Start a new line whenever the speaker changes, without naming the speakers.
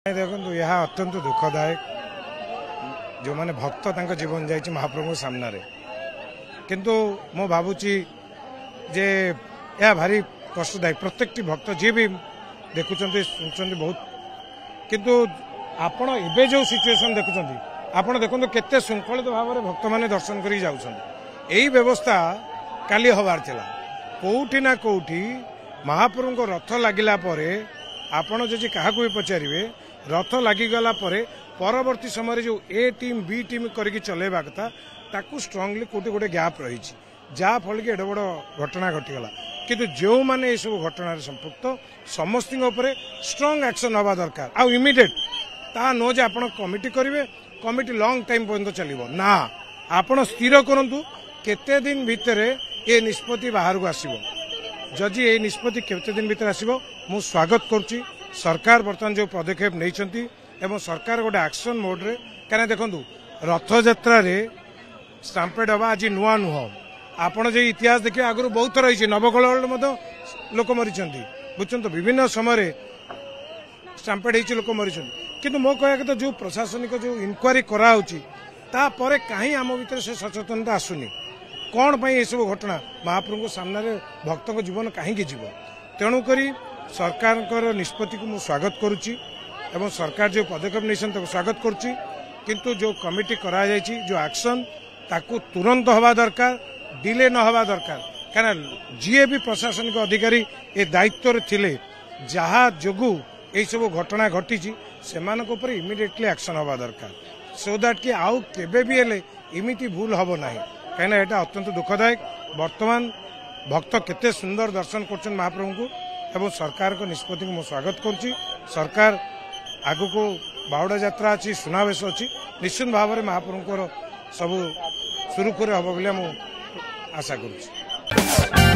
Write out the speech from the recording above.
देखो यह अत्यंत दुखदायक जो माने भक्त तांका जीवन जाइए महाप्रभु सामने किंतु मो भावुची जे यह भारी कष्टदायक प्रत्येक भक्त जी भी देखुं शुणुं बहुत किंतु आपण एबे जो सिचुएशन देखुं आपण देखो केते श्रृंखलित भाव में भक्त मैंने दर्शन कर यही व्यवस्था काली हबार थिला कोउठी ना कोउठी महाप्रभु को रथ लगिला परे आपण जदि क्या भी पचारे रथ लगिगला परवर्ती समय जो ए टीम बी टीम करके चलेबा कथा ताकू स्ट्रांगली कोटी गोटे गैप रही जहाँ फल कि एड बड़ घटना घटीगला किंतु जो माने सब घटना संपुक्त समस्त स्ट्रांग एक्शन हवा दरकार आ इमिडिएट ता नो जे आपण कमिटी करेंगे कमिटी लॉन्ग टाइम पर्यंत चलो ना आपण स्थिर करूँ केते दिन भितर ये निष्पत्ति बाहर को आसो जदि ये निष्पत्ति केते दिन भितर आसो मु स्वागत करुच्ची सरकार बर्तमान जो पदक्षेप नहीं एवं सरकार गोटे एक्शन मोड रे क्या देखु रथ यात्रा स्टाम्पेड हवा आज नुआ नुह आपण जो इतिहास देखिए आगु बहुत रही नवकल लोक मरी बुझे विभिन्न समय स्टाम्पेड हो लोक मरी किंतु मो कह तो जो प्रशासनिक जो इनक्वारी करापर कहीं आम भर से सचेतनता आसुनी कौन पर यह सब घटना महाप्रभु सामने भक्त जीवन कहीं जीव तेणुक सरकार निष्पत्ति को मुझे स्वागत करुच्ची एवं सरकार जो पदक्षेप नहीं स्वागत करुच्ची किंतु जो कमिटी करा जो एक्शन ताकू तुरंत हवा दरकार डिले न हवा दरकार कहीं जी भी प्रशासनिक अधिकारी ए दायित्व थिले जहा जोगु यही सब घटना घटी से इमिडिएटली एक्शन हवा दरकार सो दैट कि आउ केबे भी हेले इमिति भूल हबो नाही कहीं एटा अत्यंत दुखदायक वर्तमान भक्त केते सुंदर दर्शन कर महाप्रभु को एवं सरकार को निष्पत्ति को स्वागत करुच्ची सरकार आगु को बाहुड़ा यात्रा अच्छी सुनावेश अच्छी निश्चित भाव में महाप्रभु सब सुरुखुरे हम बोली आशा करुच्ची।